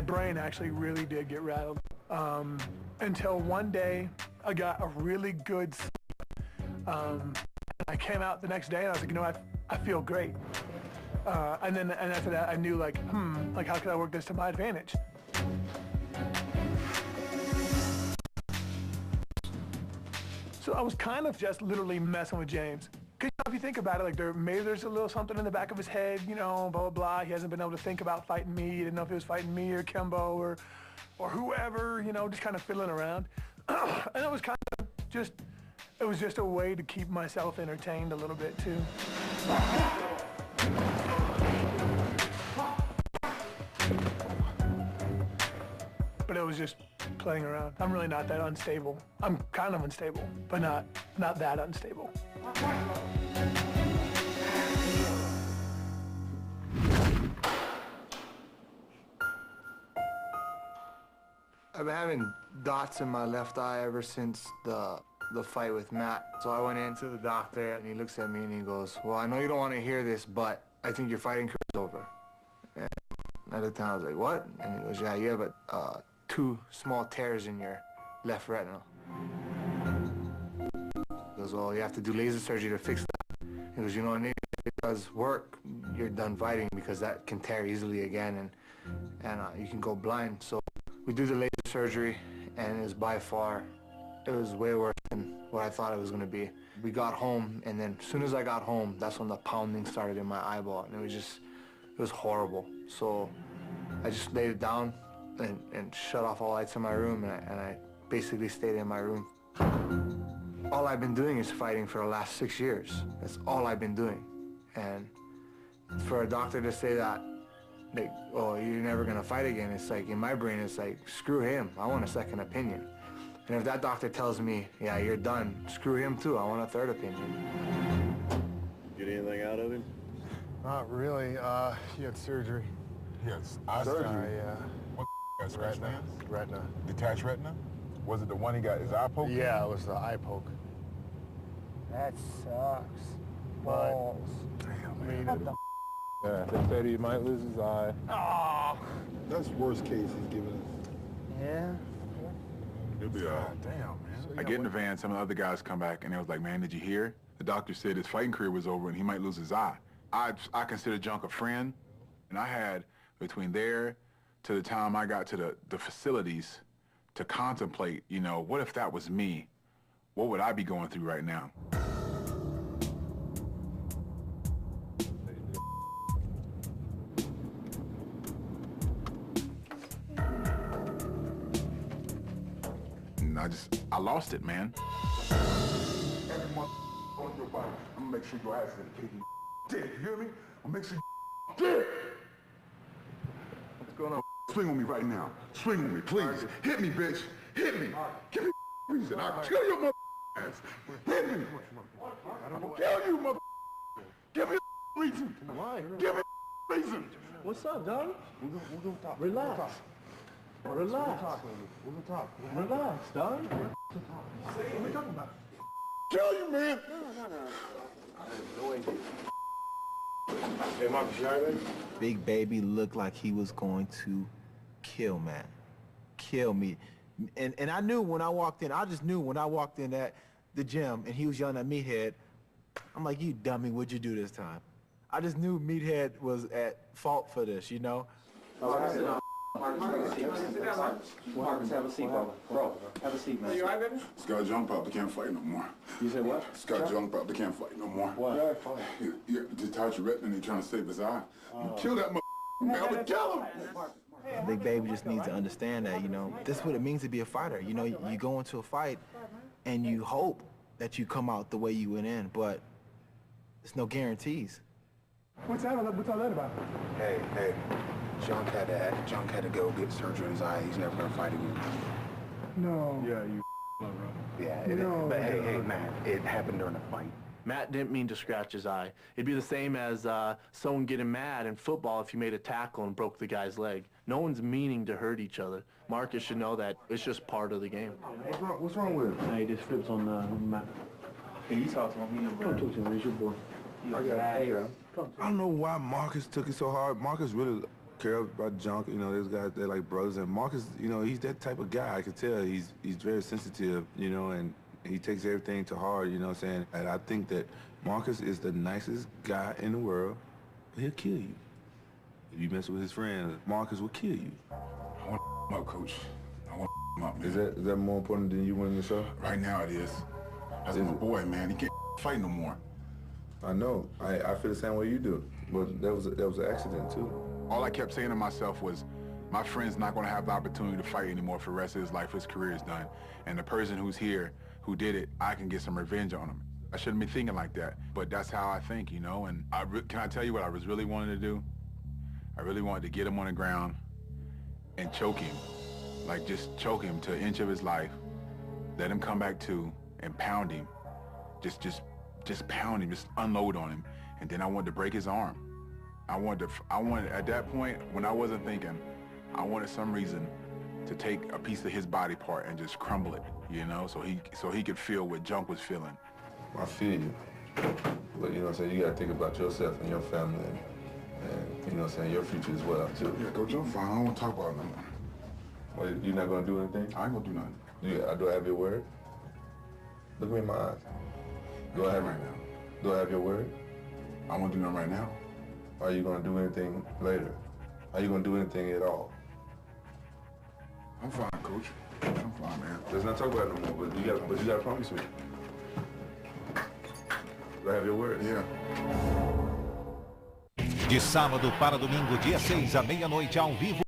brain actually really did get rattled. Until one day, I got a really good sleep. I came out the next day and I was like, you know, I feel great. And after that, I knew like how could I work this to my advantage? So I was kind of just literally messing with James. Because if you think about it, like maybe there's a little something in the back of his head, you know, blah, blah, blah. He hasn't been able to think about fighting me. He didn't know if he was fighting me or Kimbo or whoever, you know, just kind of fiddling around. And it was kind of just, it was just a way to keep myself entertained a little bit too. But it was just playing around. I'm really not that unstable. I'm kind of unstable, but not that unstable. I've been having dots in my left eye ever since the fight with Matt. So I went into the doctor and he looks at me and he goes, well, I know you don't want to hear this, but I think your fighting career is over. And at the time I was like, what? And he goes, yeah, you have 2 small tears in your left retina. He goes, well, you have to do laser surgery to fix that. He goes, you know, if it does work, you're done fighting because that can tear easily again and you can go blind. So we do the laser surgery and it was by far, it was way worse than what I thought it was gonna be. We got home and then as soon as I got home, that's when the pounding started in my eyeball and it was horrible. So I just laid it down and shut off all lights in my room and I basically stayed in my room. All I've been doing is fighting for the last 6 years. That's all I've been doing. And for a doctor to say that, like, oh, you're never gonna fight again, it's like, in my brain, it's like, screw him, I want a second opinion. And if that doctor tells me, yeah, you're done, screw him too, I want a third opinion. Get anything out of him? Not really, he had surgery. Yes, eye surgery? Yeah. What got Retina. Retina. Detached retina? Was it the one he got his eye poked? Yeah, it was the eye poke. That sucks. Balls. Damn, man. Yeah, they said he might lose his eye. Oh. That's worst case he's given us. Yeah. He'll be all right. Damn, man. So, I get in the van, some of the other guys come back, and they was like, man, did you hear? The doctor said his fighting career was over and he might lose his eye. I consider Junk a friend, and I had, between there to the time I got to the facilities, to contemplate, you know, what if that was me? What would I be going through right now? And I lost it, man. Every month on your body, I'm gonna make sure your ass is dedicated. Dead, you hear me? I'm gonna make sure you're dead. What's going on? Swing on me right now. Swing on me, please. Hit me, bitch. Hit me. Give me reason. I'll kill your mother ass. Hit me. I'll kill you, mother. Give me reason. Give me reason. What's up, dog? We're gonna talk. Relax. Relax. We're gonna talk. Relax, dog. What are we talking about? Kill you, man. No. Hey, Marcus, you all right, baby? Big Baby looked like he was going to kill Matt. Kill me. And I knew when I walked in, I just knew when I walked in at the gym and he was yelling at Meathead, I'm like, you dummy, what'd you do this time? I just knew Meathead was at fault for this, you know? Marcus, have a seat, bro. Have a seat, man. You all right, baby? Scott Junk probably can't fight no more. You said what? Scott Junk probably can't fight no more. What? You detach your retina and he's trying to save his eye. You kill that man, I would kill him. Big Baby just needs to understand that, you know, this is what it means to be a fighter. You know, you go into a fight and you hope that you come out the way you went in, but there's no guarantees. What's all that about? Hey, Junk had to go get surgery on his eye. He's never gonna fight again. No. Yeah, you bro. Yeah, No. but hey, man, it happened during a fight. Matt didn't mean to scratch his eye. It'd be the same as someone getting mad in football if you made a tackle and broke the guy's leg. No one's meaning to hurt each other. Marcus should know that it's just part of the game. What's wrong with him? Hey, this flips on Matt. Hey, you talk to him. Don't talk to him. It's your boy. I got it. I don't know why Marcus took it so hard. Marcus really care about junk. You know, there's guys that like brothers, and Marcus, you know, he's that type of guy. I can tell he's very sensitive, you know, and he takes everything to heart, you know what I'm saying? And I think that Marcus is the nicest guy in the world. He'll kill you. If you mess with his friends, Marcus will kill you. I want him up, Coach. I want him up, man. Is that more important than you winning the show? Right now it is. That's my boy, man. He can't fight no more. I know. I feel the same way you do. But that was an accident too. All I kept saying to myself was, my friend's not going to have the opportunity to fight anymore for the rest of his life. His career is done. And the person who's here, who did it, I can get some revenge on him. I shouldn't be thinking like that, but that's how I think, you know? And can I tell you what I was really wanting to do? I really wanted to get him on the ground and choke him. Like, just choke him to an inch of his life, let him come back to, and pound him. Just pound him, just unload on him. And then I wanted to break his arm. I wanted, at that point, when I wasn't thinking, I wanted some reason to take a piece of his body part and just crumble it, you know, so he could feel what Junk was feeling. I feel you. But, you know what I'm saying, you got to think about yourself and your family and you know what I'm saying, your future as well, too. Yeah, Coach, I'm fine. I don't want to talk about it no more. Well, you're not going to do anything? I ain't going to do nothing. Do I have your word? Look me in my eyes. Do I have right now? Do I have your word? I won't do nothing right now. Are you going to do anything later? Are you going to do anything at all? I'm fine, Coach. I'm fine, man. Let's not talk about it no more, but you got to promise me. Do I have your word? Yeah. De sábado para domingo, dia 6 à meia-noite, ao vivo